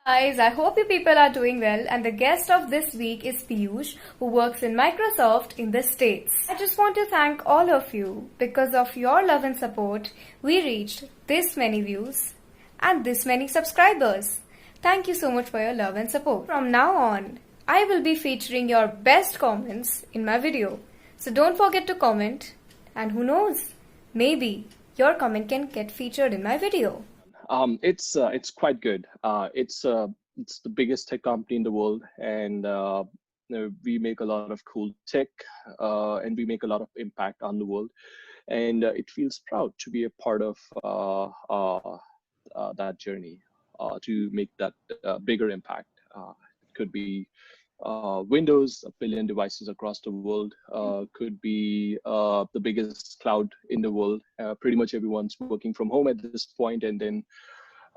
Guys, I hope you people are doing well, and the guest of this week is Piyush, who works in Microsoft in the States. I just want to thank all of you. Because of your love and support, we reached this many views and this many subscribers. Thank you so much for your love and support. From now on, I will be featuring your best comments in my video. So don't forget to comment, and who knows, maybe your comment can get featured in my video. It's quite good. It's the biggest tech company in the world, and we make a lot of cool tech, and we make a lot of impact on the world. And it feels proud to be a part of that journey to make that bigger impact. It could be Windows, a billion devices across the world, could be the biggest cloud in the world. Pretty much everyone's working from home at this point, and then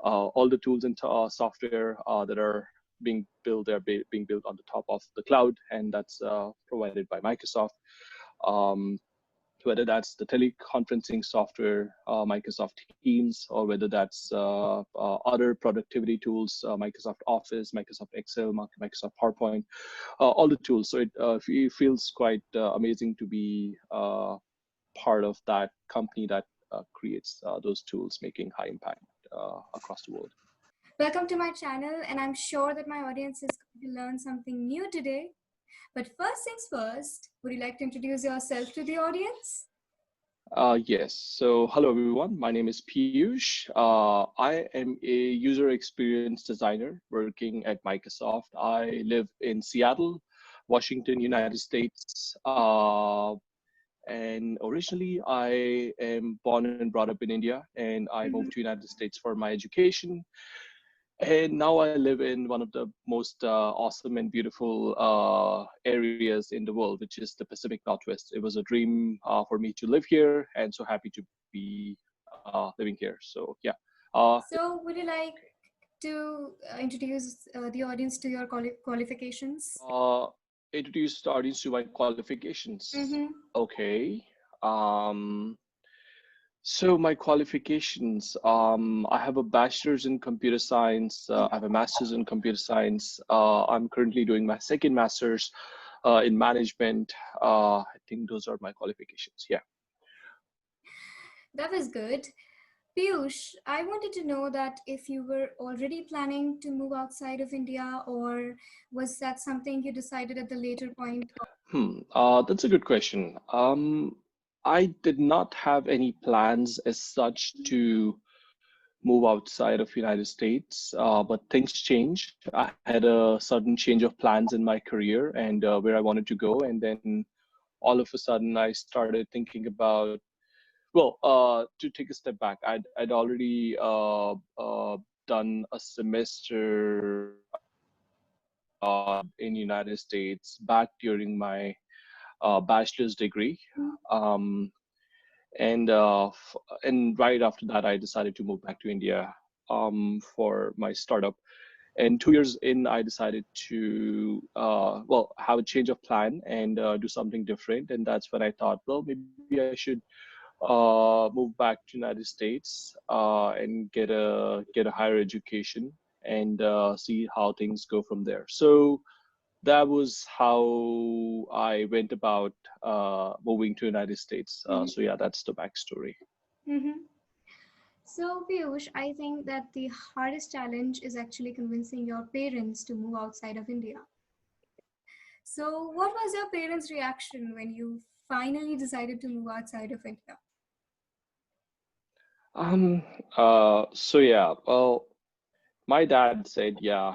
all the tools and software that are being built, they're being built on the top of the cloud, and that's provided by Microsoft. Whether that's the teleconferencing software, Microsoft Teams, or whether that's other productivity tools, Microsoft Office, Microsoft Excel, Microsoft PowerPoint, all the tools. So it feels quite amazing to be part of that company that creates those tools, making high impact across the world. Welcome to my channel, and I'm sure that my audience is going to learn something new today. But first things first, would you like to introduce yourself to the audience? Yes. So hello, everyone. My name is Piyush. I am a user experience designer working at Microsoft. I live in Seattle, Washington, United States. And originally, I am born and brought up in India, and I moved to United States for my education. And now I live in one of the most awesome and beautiful areas in the world, which is the Pacific Northwest. It was a dream for me to live here, and so happy to be living here. So yeah. So would you like to introduce the audience to your qualifications? Introduce the audience to my qualifications. Okay. So my qualifications, I have a bachelor's in computer science. I have a master's in computer science. I'm currently doing my second master's in management. I think those are my qualifications. Yeah. That was good. Piyush, I wanted to know that if you were already planning to move outside of India, or was that something you decided at the later point? That's a good question. I did not have any plans as such to move outside of United States, but things changed. I had a sudden change of plans in my career and where I wanted to go, and then all of a sudden I started thinking about, well, to take a step back, I'd already done a semester in United States back during my bachelor's degree. Um, and right after that, I decided to move back to India for my startup. And 2 years in, I decided to well, have a change of plan and do something different. And that's when I thought, well, maybe I should move back to United States and get a higher education and see how things go from there. So that was how I went about moving to United States. So yeah, that's the backstory. So, Piyush, I think that the hardest challenge is actually convincing your parents to move outside of India. So, what was your parents' reaction when you finally decided to move outside of India? So yeah, well, my dad said, yeah.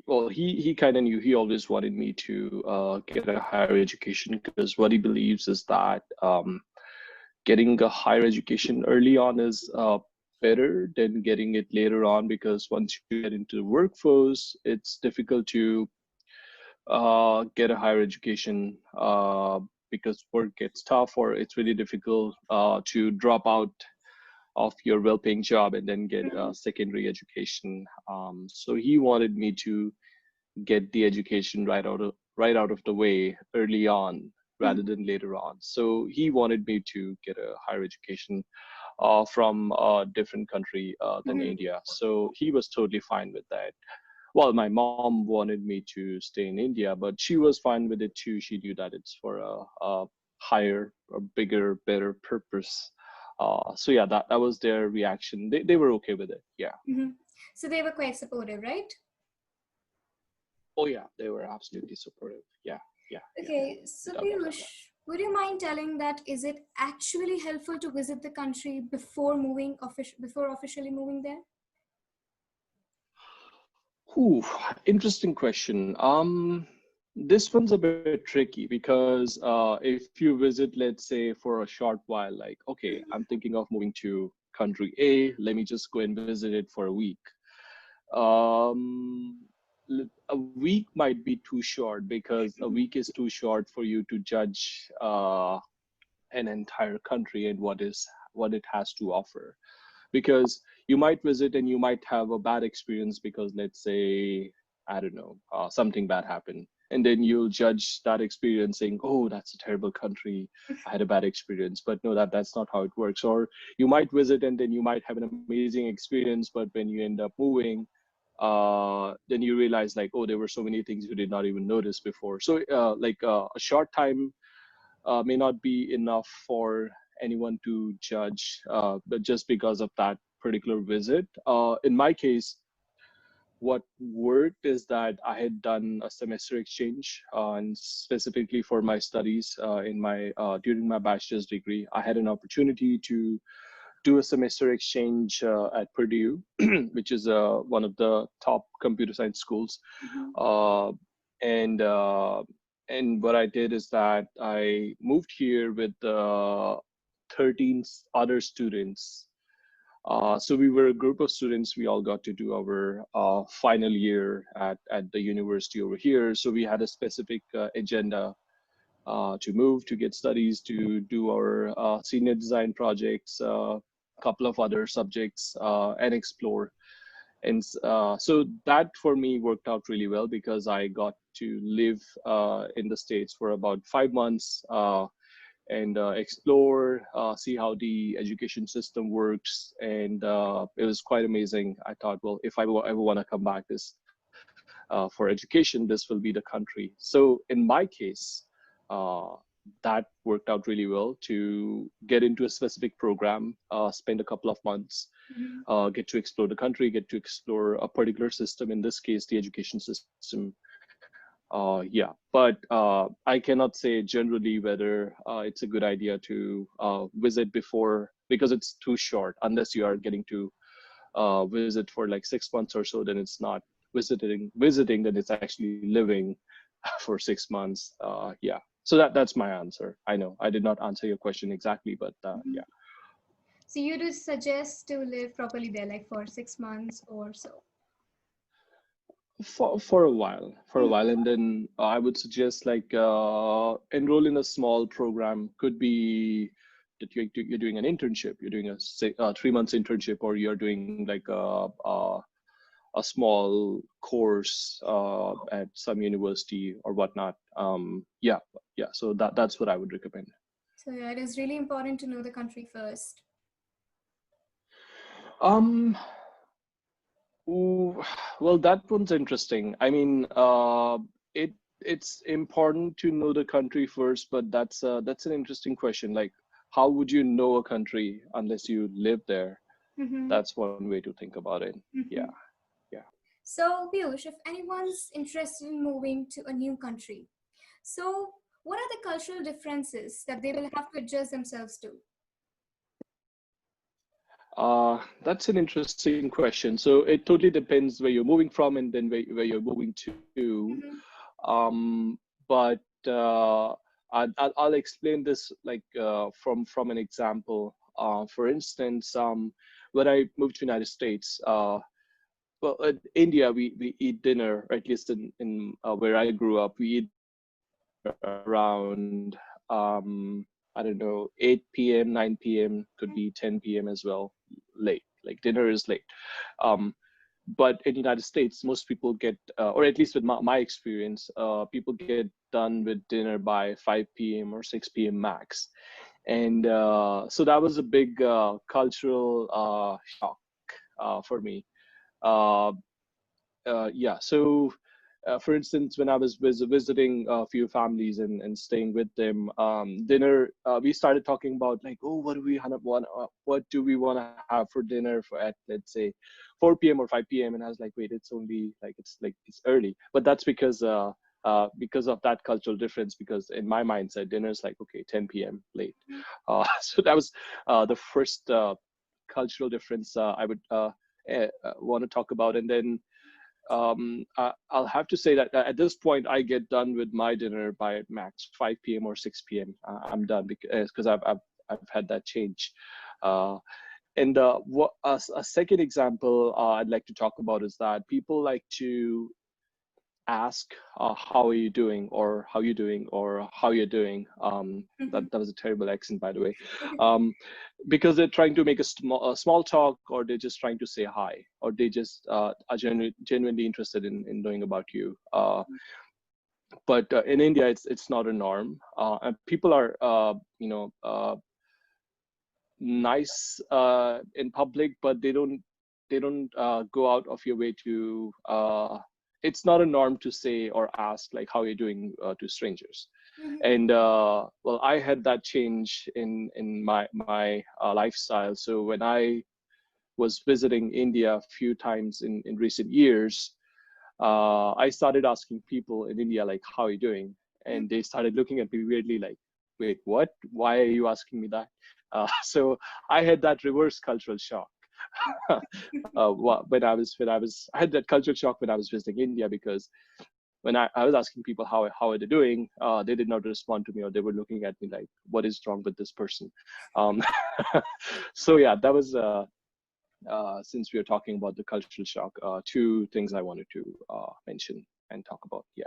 Well, he kind of knew. He always wanted me to get a higher education because what he believes is that getting a higher education early on is better than getting it later on, because once you get into the workforce, it's difficult to get a higher education because work gets tough, or it's really difficult to drop out of your well-paying job and then get a secondary education. So he wanted me to get the education right out of the way early on rather than later on. So he wanted me to get a higher education from a different country than Mm-hmm. India. So he was totally fine with that. Well, my mom wanted me to stay in India, but she was fine with it too. She knew that it's for a higher, a bigger, better purpose. So yeah, that was their reaction. They were okay with it. Yeah. Mm-hmm. So they were quite supportive, right? Oh yeah, they were absolutely supportive. Yeah, yeah. Okay, so Without a doubt. Piyush, would you mind telling that is it actually helpful to visit the country before before officially moving there? Ooh, interesting question. This one's a bit tricky because if you visit, let's say, for a short while, like, okay, I'm thinking of moving to country A, let me just go and visit it for a week. Um, a week might be too short because a week is too short for you to judge an entire country and what it has to offer, because you might visit and you might have a bad experience because, let's say, I don't know, something bad happened, and then you'll judge that experience saying, oh, that's a terrible country, I had a bad experience. But no, that's not how it works. Or you might visit and then you might have an amazing experience, but when you end up moving, then you realize like, oh, there were so many things you did not even notice before. So a short time may not be enough for anyone to judge, but just because of that particular visit. In my case, what worked is that I had done a semester exchange, and specifically for my studies in my during my bachelor's degree, I had an opportunity to do a semester exchange at Purdue, which is one of the top computer science schools. Mm-hmm. Uh, and uh, and what I did is that I moved here with 13 other students. So we were a group of students. We all got to do our final year at the university over here. So we had a specific agenda to move, to get studies, to do our senior design projects, a couple of other subjects, and explore. And so that for me worked out really well because I got to live in the States for about 5 months and explore, see how the education system works. And it was quite amazing. I thought, well, if I ever want to come back for education, this will be the country. So in my case, uh, that worked out really well to get into a specific program, spend a couple of months, Mm-hmm. get to explore the country, get to explore a particular system, in this case, the education system. Yeah, but I cannot say generally whether it's a good idea to visit before, because it's too short. Unless you are getting to visit for like 6 months or so, then it's not visiting, then it's actually living for 6 months. Yeah, so that's my answer. I know I did not answer your question exactly, but Mm-hmm. yeah. So you do suggest to live properly there, like for 6 months or so? For a while, and then I would suggest like enroll in a small program. Could be that you're doing an internship, you're doing a 3 months internship, or you're doing like a small course at some university or whatnot. Yeah, yeah. So that's what I would recommend. So yeah, it is really important to know the country first. Um, Ooh, well, that one's interesting. I mean, it's important to know the country first, but that's an interesting question. Like, how would you know a country unless you live there? Mm-hmm. That's one way to think about it. Yeah, Mm-hmm. yeah. So Piyush, if anyone's interested in moving to a new country, so what are the cultural differences that they will have to adjust themselves to? That's an interesting question. So it totally depends where you're moving from and then where you're moving to. Mm-hmm. But I'll explain this like from an example. For instance, when I moved to United States, well, in India, we eat dinner, or at least in where I grew up, we eat dinner around I don't know, 8 p.m., 9 p.m., could be 10 p.m. as well, late. Like dinner is late. Um, but in the United States, most people get, or at least with my experience, people get done with dinner by 5 p.m. or 6 p.m. max. And so that was a big cultural shock for me. Uh, yeah, so for instance, when I was visiting a few families and staying with them, dinner, we started talking about like, oh, what do we want to have for dinner for at, let's say, 4 p.m. or 5 p.m. And I was like, wait, it's only like it's early, but that's because of that cultural difference. Because in my mindset, dinner is like, okay, 10 p.m. late. So that was the first cultural difference I would want to talk about. And then I'll have to say that at this point, I get done with my dinner by max 5 p.m. or 6 p.m. I'm done because I've had that change. Uh, and what a second example I'd like to talk about is that people like to ask how are you doing, or how you doing, or how you're doing. That was a terrible accent, by the way. Because they're trying to make a small talk, or they're just trying to say hi, or they just are genuinely interested in knowing about you. But in India, it's not a norm, and people are nice in public, but they don't go out of your way to. It's not a norm to say or ask like how you're doing to strangers. And well, I had that change in my lifestyle. So when I was visiting India a few times in recent years, I started asking people in India like, how are you doing? And they started looking at me weirdly like, wait, what? Why are you asking me that? So I had that reverse cultural shock. I had that cultural shock when I was visiting India, because when I was asking people how are they doing, they did not respond to me, or they were looking at me like, what is wrong with this person? Um, so yeah, that was since we are talking about the cultural shock, two things I wanted to mention and talk about. Yeah.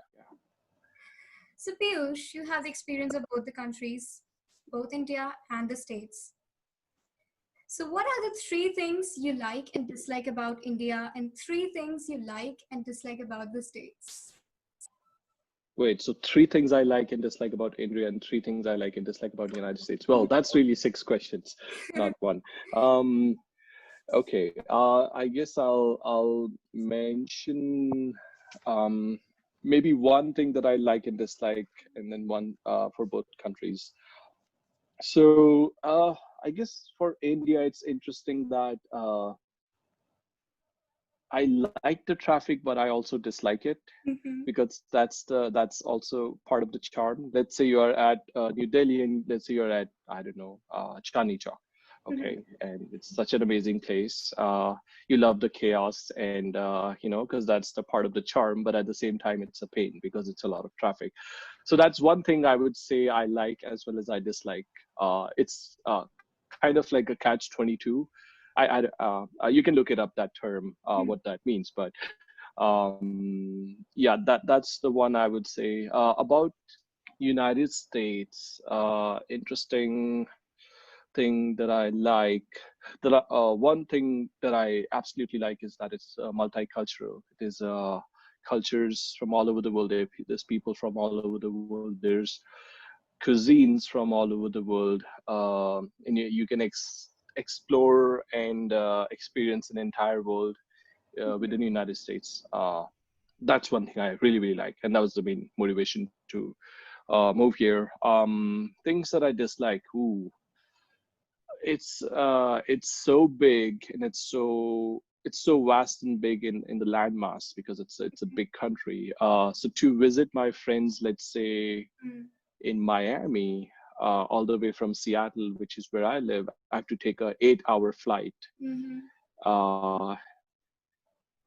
So, Piyush, you have the experience of both the countries, both India and the States. So, what are the three things you like and dislike about India, and three things you like and dislike about the States? Wait, so three things I like and dislike about India, and three things I like and dislike about the United States. Well, that's really six questions, not one. Um, okay, I guess I'll mention maybe one thing that I like and dislike, and then one for both countries. So I guess for India, it's interesting that I like the traffic, but I also dislike it, because that's also part of the charm. Let's say you are at New Delhi, and let's say you're at, I don't know, Chandni Chowk. Okay, and it's such an amazing place. You love the chaos, and because that's the part of the charm. But at the same time, it's a pain because it's a lot of traffic. So that's one thing I would say I like as well as I dislike. It's kind of like a catch-22. You can look it up, that term, what that means. But yeah, that's the one I would say. About United States, interesting thing that I like. One thing that I absolutely like is that it's multicultural. It is cultures from all over the world. There's people from all over the world. There's cuisines from all over the world, and you can explore and experience an entire world within the United States. That's one thing I really, really like, and that was the main motivation to move here. Things that I dislike. Ooh, it's so big, and it's so vast and big in the landmass, because it's a big country. So to visit my friends, let's say in Miami, all the way from Seattle, which is where I live, I have to take a 8-hour flight. Uh,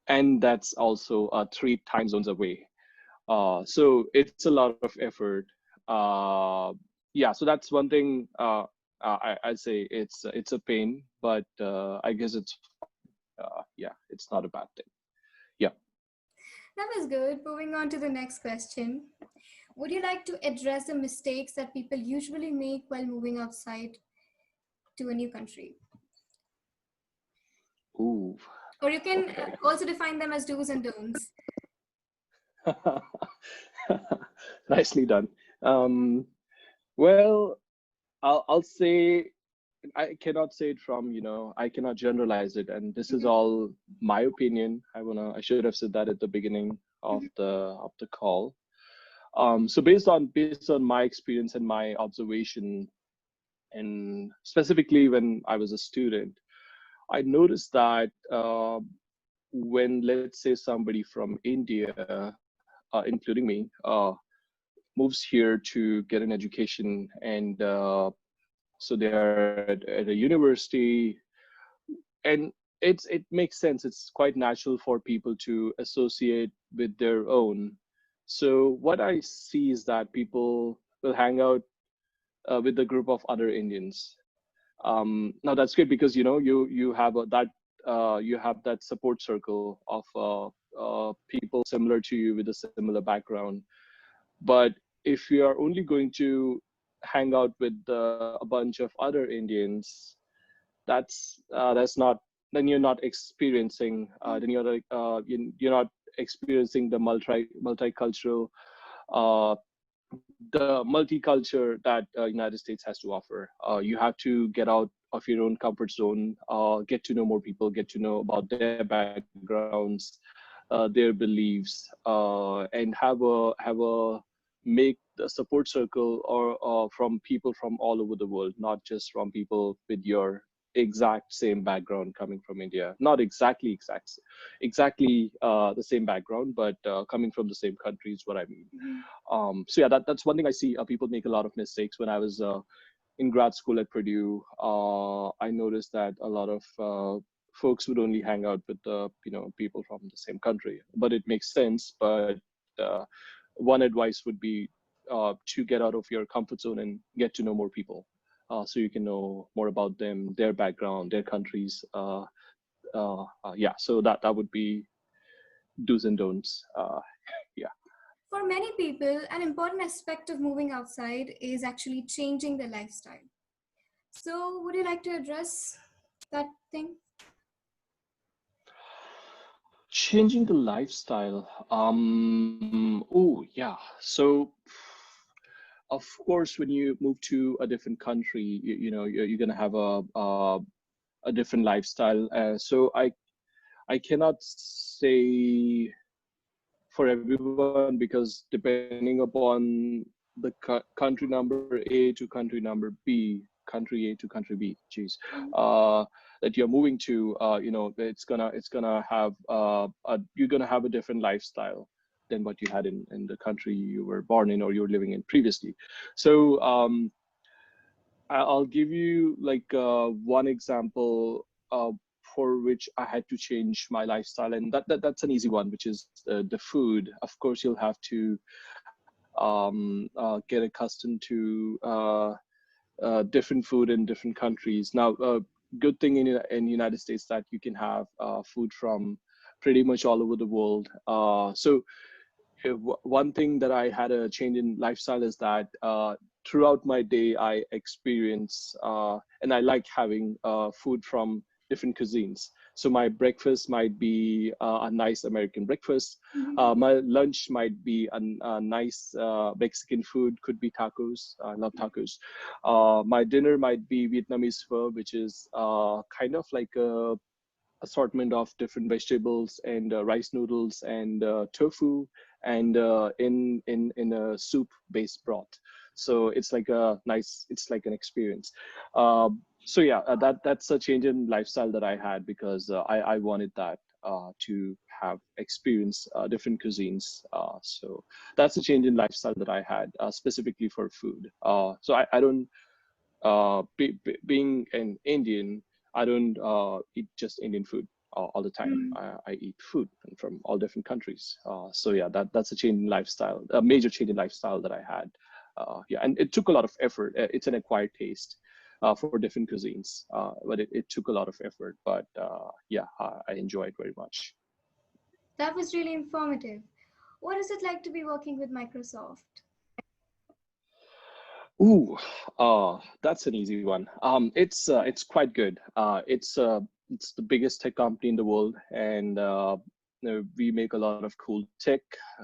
and that's also 3 time zones away. So it's a lot of effort. Yeah, so that's one thing. I'd say it's a pain, but I guess it's yeah, it's not a bad thing. Yeah. That was good. Moving on to the next question. Would you like to address the mistakes that people usually make while moving outside to a new country? Ooh. Or you can Okay. also define them as do's and don'ts. Nicely done. Well, I'll say I cannot say it from, I cannot generalize it, and this is all my opinion. I should have said that at the beginning of the call. So based on my experience and my observation, and specifically when I was a student, I noticed that when, let's say, somebody from India, including me, moves here to get an education, and so they are at a university, and it makes sense. It's quite natural for people to associate with their own. So what I see is that people will hang out with a group of other Indians. Now that's great because you have you have that support circle of people similar to you with a similar background. But if you are only going to hang out with a bunch of other Indians, that's not, then you're not experiencing then you're like you're not experiencing the multicultural uh, the multiculture that United States has to offer. You have to get out of your own comfort zone, get to know more people, get to know about their backgrounds, their beliefs, and have a make the support circle or from people from all over the world, not just from people with your exact same background coming from India. Not exactly the same background, but coming from the same country is what I mean. So yeah, that's one thing I see. People make a lot of mistakes. When I was in grad school at Purdue, I noticed that a lot of folks would only hang out with the people from the same country. But it makes sense. But uh, one advice would be to get out of your comfort zone and get to know more people, so you can know more about them, their background, their countries. Yeah, so that would be do's and don'ts. Yeah. For many people, an important aspect of moving outside is actually changing their lifestyle. So, would you like to address that thing? Changing the lifestyle. Oh, yeah. So, of course, when you move to a different country, you're gonna have a different lifestyle. So I cannot say for everyone, because depending upon the country number A to country number B, country A to country B, geez, that you're moving to, it's gonna have you're gonna have a different lifestyle than what you had in the country you were born in or you were living in previously. So I'll give you like one example for which I had to change my lifestyle, and that's an easy one, which is the food. Of course, you'll have to get accustomed to different food in different countries. Now, good thing in United States that you can have food from pretty much all over the world. So one thing that I had a change in lifestyle is that throughout my day I experience and I like having food from different cuisines. So my breakfast might be a nice American breakfast. My lunch might be a nice Mexican food, could be tacos. I love tacos. My dinner might be Vietnamese pho, which is kind of like a assortment of different vegetables and rice noodles and tofu and in a soup based broth. So it's like an experience. So yeah, that's a change in lifestyle that I had, because I wanted that to have experience different cuisines. So that's a change in lifestyle that I had specifically for food. So I don't being an Indian, I don't eat just Indian food all the time. I eat food from all different countries. So yeah, that's a change in lifestyle, a major change in lifestyle that I had. Yeah, and it took a lot of effort. It's an acquired taste for different cuisines, but it took a lot of effort. But yeah, I enjoy it very much. That was really informative. What is it like to be working with Microsoft? Ooh, that's an easy one. It's quite good. It's the biggest tech company in the world, and we make a lot of cool tech,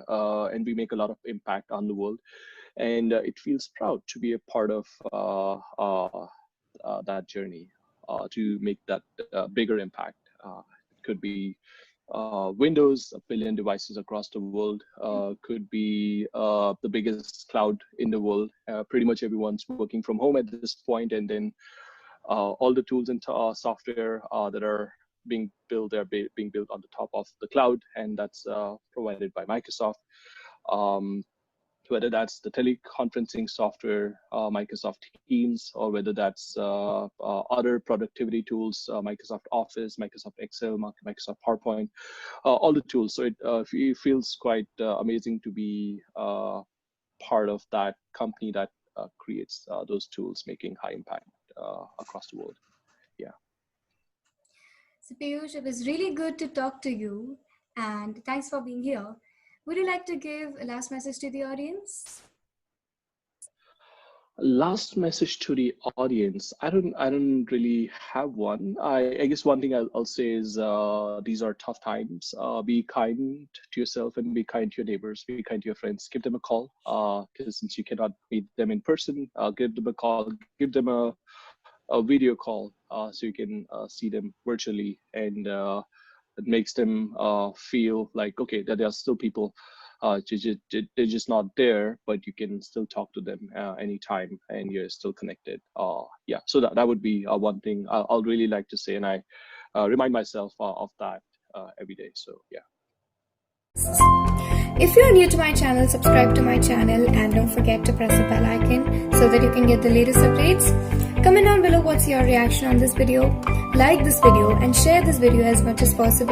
and we make a lot of impact on the world. And it feels proud to be a part of that journey, to make that bigger impact. It could be Windows, 1 billion devices across the world, could be the biggest cloud in the world. Pretty much everyone's working from home at this point, and then all the tools and software that are being built, they're being built on the top of the cloud, and that's provided by Microsoft. Whether that's the teleconferencing software, Microsoft Teams, or whether that's other productivity tools, Microsoft Office, Microsoft Excel, Microsoft PowerPoint, all the tools. So it feels quite amazing to be part of that company that creates those tools, making high impact across the world. Yeah. So Piyush, it was really good to talk to you, and thanks for being here. Would you like to give a last message to the audience? Last message to the audience. I don't really have one. I guess one thing I'll say is these are tough times. Be kind to yourself and be kind to your neighbors. Be kind to your friends. Give them a call. Because since you cannot meet them in person, give them a call. Give them a video call so you can see them virtually, and it makes them feel like, okay, that there are still people. They're just not there, but you can still talk to them anytime, and you're still connected. Yeah, so that would be one thing I'll really like to say, and I remind myself of that every day. So yeah. If you're new to my channel, subscribe to my channel and don't forget to press the bell icon so that you can get the latest updates. Comment down below what's your reaction on this video. Like this video and share this video as much as possible.